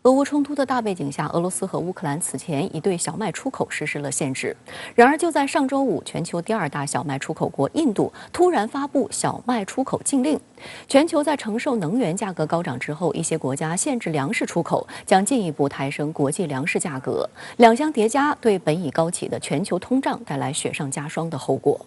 俄乌冲突的大背景下，俄罗斯和乌克兰此前已对小麦出口实施了限制。然而，就在上周五，全球第二大小麦出口国印度突然发布小麦出口禁令。全球在承受能源价格高涨之后，一些国家限制粮食出口，将进一步抬升国际粮食价格。两相叠加，对本已高企的全球通胀带来雪上加霜的后果。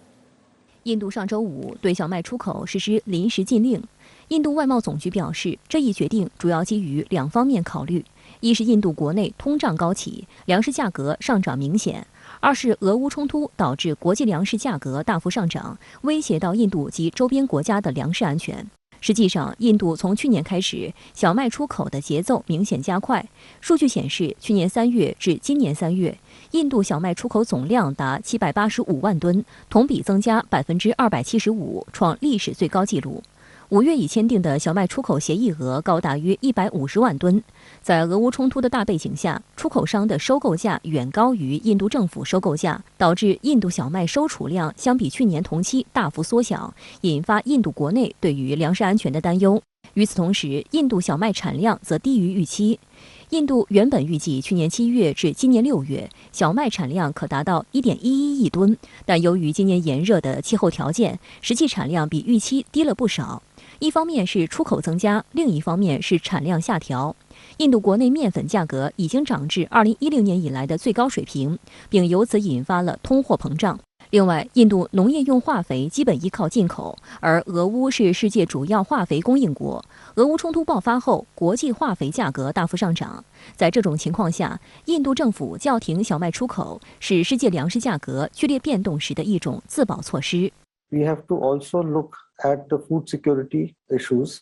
印度上周五对小麦出口实施临时禁令。印度外贸总局表示，这一决定主要基于两方面考虑：一是印度国内通胀高企，粮食价格上涨明显；二是俄乌冲突导致国际粮食价格大幅上涨，威胁到印度及周边国家的粮食安全。实际上，印度从去年开始，小麦出口的节奏明显加快。数据显示，去年3月至今年3月，印度小麦出口总量达785万吨，同比增加275%，创历史最高纪录。5月已签订的小麦出口协议额高达约150万吨。在俄乌冲突的大背景下，出口商的收购价远高于印度政府收购价，导致印度小麦收储量相比去年同期大幅缩小，引发印度国内对于粮食安全的担忧。与此同时，印度小麦产量则低于预期。印度原本预计去年7月至今年6月，小麦产量可达到1.11亿吨，但由于今年炎热的气候条件，实际产量比预期低了不少。一方面是出口增加，另一方面是产量下调。印度国内面粉价格已经涨至2010年以来的最高水平，并由此引发了通货膨胀。另外，印度农业用化肥基本依靠进口，而俄乌是世界主要化肥供应国。俄乌冲突爆发后，国际化肥价格大幅上涨。在这种情况下，印度政府叫停小麦出口，是世界粮食价格剧烈变动时的一种自保措施。We have to also look at the food security issues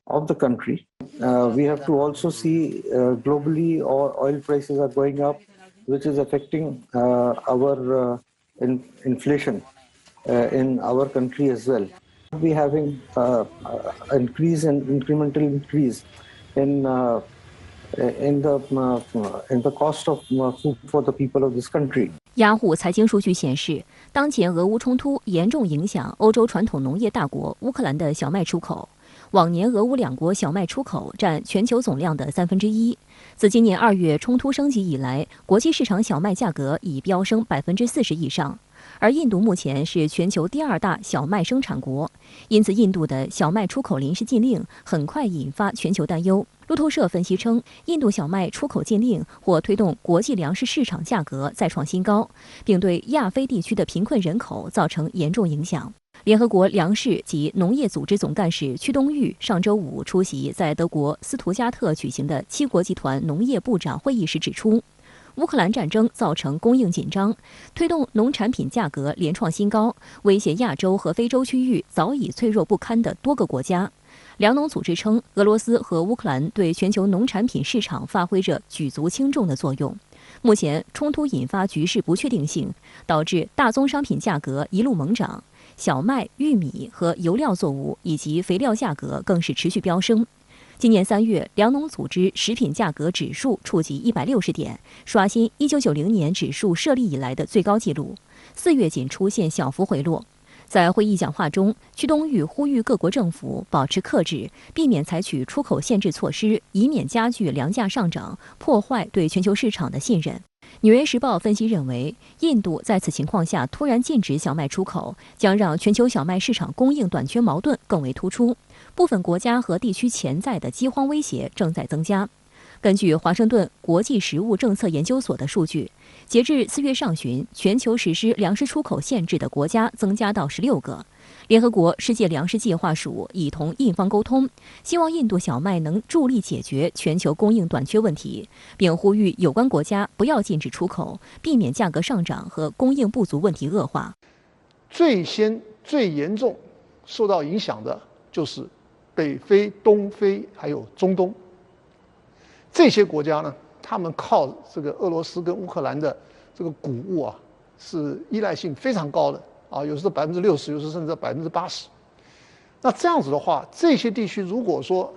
of the country. We have to also see globally oil prices are going up, which is affecting our inflation in our country as well. We having increase and incremental increase in the cost of food for the people of this country. 雅虎财经数据显示，当前俄乌冲突严重影响欧洲传统农业大国乌克兰的小麦出口。往年俄乌两国小麦出口占全球总量的1/3。自今年2月冲突升级以来，国际市场小麦价格已飙升40%以上。而印度目前是全球第2大小麦生产国，因此印度的小麦出口临时禁令很快引发全球担忧。路透社分析称，印度小麦出口禁令或推动国际粮食市场价格再创新高，并对亚非地区的贫困人口造成严重影响。联合国粮食及农业组织总干事屈冬玉上周五出席在德国斯图加特举行的七国集团农业部长会议时指出，乌克兰战争造成供应紧张，推动农产品价格连创新高，威胁亚洲和非洲区域早已脆弱不堪的多个国家。粮农组织称，俄罗斯和乌克兰对全球农产品市场发挥着举足轻重的作用。目前，冲突引发局势不确定性，导致大宗商品价格一路猛涨，小麦、玉米和油料作物以及肥料价格更是持续飙升。今年3月，粮农组织食品价格指数触及160点，刷新1990年指数设立以来的最高纪录。4月仅出现小幅回落。在会议讲话中，屈冬玉呼吁各国政府保持克制，避免采取出口限制措施，以免加剧粮价上涨，破坏对全球市场的信任。《纽约时报》分析认为，印度在此情况下突然禁止小麦出口，将让全球小麦市场供应短缺矛盾更为突出，部分国家和地区潜在的饥荒威胁正在增加。根据华盛顿国际食物政策研究所的数据，截至4月上旬，全球实施粮食出口限制的国家增加到16个。联合国世界粮食计划署已同印方沟通，希望印度小麦能助力解决全球供应短缺问题，并呼吁有关国家不要禁止出口，避免价格上涨和供应不足问题恶化。最严重受到影响的就是北非、东非还有中东。这些国家呢，他们靠这个俄罗斯跟乌克兰的这个谷物啊，是依赖性非常高的啊，有时候60%，有时候甚至80%。那这样子的话，这些地区如果说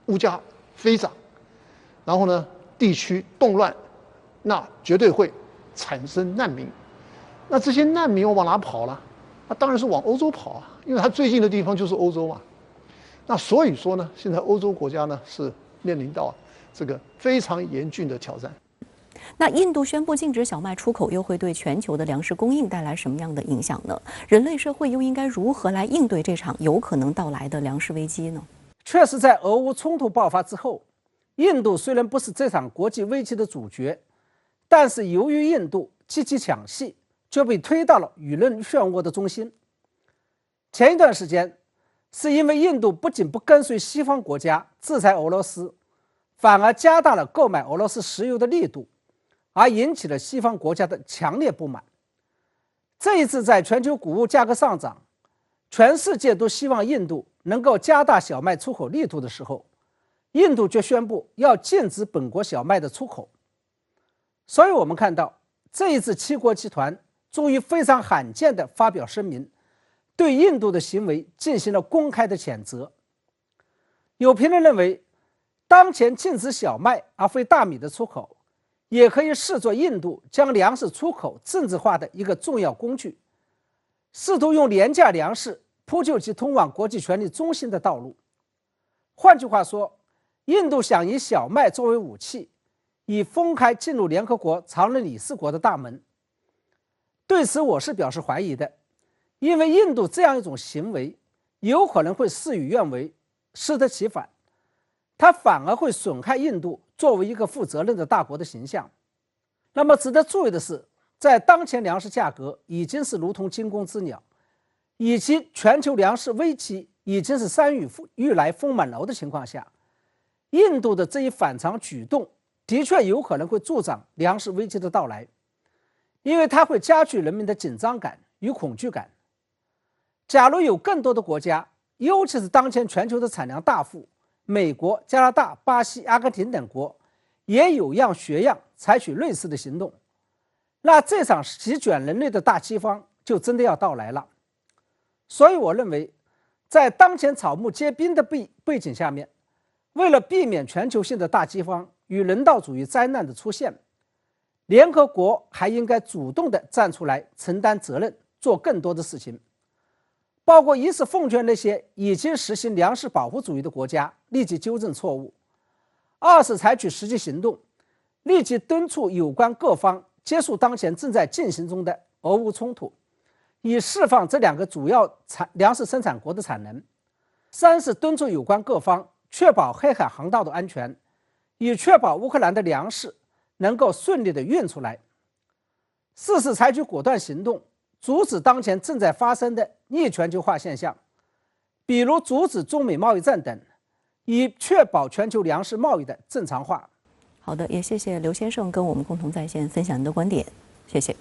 物价飞涨，然后呢地区动乱，那绝对会产生难民。那这些难民往哪跑了？那当然是往欧洲跑啊，因为它最近的地方就是欧洲嘛。那所以说呢，现在欧洲国家呢是面临到这个非常严峻的挑战。那印度宣布禁止小麦出口，又会对全球的粮食供应带来什么样的影响呢？人类社会又应该如何来应对这场有可能到来的粮食危机呢？确实，在俄乌冲突爆发之后，印度虽然不是这场国际危机的主角，但是由于印度积极抢戏，就被推到了舆论漩涡的中心。前一段时间，是因为印度不仅不跟随西方国家制裁俄罗斯，反而加大了购买俄罗斯石油的力度，而引起了西方国家的强烈不满。这一次在全球谷物价格上涨，全世界都希望印度能够加大小麦出口力度的时候，印度却宣布要禁止本国小麦的出口。所以我们看到，这一次七国集团终于非常罕见地发表声明，对印度的行为进行了公开的谴责。有评论认为，当前禁止小麦而非大米的出口，也可以视作印度将粮食出口政治化的一个重要工具，试图用廉价粮食铺就其通往国际权力中心的道路。换句话说，印度想以小麦作为武器，以封开进入联合国常任理事国的大门。对此我是表示怀疑的，因为印度这样一种行为有可能会事与愿违，适得其反，它反而会损害印度作为一个负责任的大国的形象。那么值得注意的是，在当前粮食价格已经是如同惊弓之鸟，以及全球粮食危机已经是山雨来风满楼的情况下，印度的这一反常举动的确有可能会助长粮食危机的到来，因为它会加剧人民的紧张感与恐惧感。假如有更多的国家，尤其是当前全球的产粮大户美国、加拿大、巴西、阿根廷等国也有样学样采取类似的行动，那这场席卷人类的大饥荒就真的要到来了。所以我认为，在当前草木皆兵的背景下面，为了避免全球性的大饥荒与人道主义灾难的出现，联合国还应该主动地站出来承担责任，做更多的事情，包括一是奉劝那些已经实行粮食保护主义的国家立即纠正错误，二是采取实际行动，立即敦促有关各方结束当前正在进行中的俄乌冲突，以释放这两个主要粮食生产国的产能。三是敦促有关各方确保黑海航道的安全，以确保乌克兰的粮食能够顺利地运出来。四是采取果断行动，阻止当前正在发生的逆全球化现象，比如阻止中美贸易战等，以确保全球粮食贸易的正常化。好的，也谢谢刘先生跟我们共同在线分享您的观点，谢谢。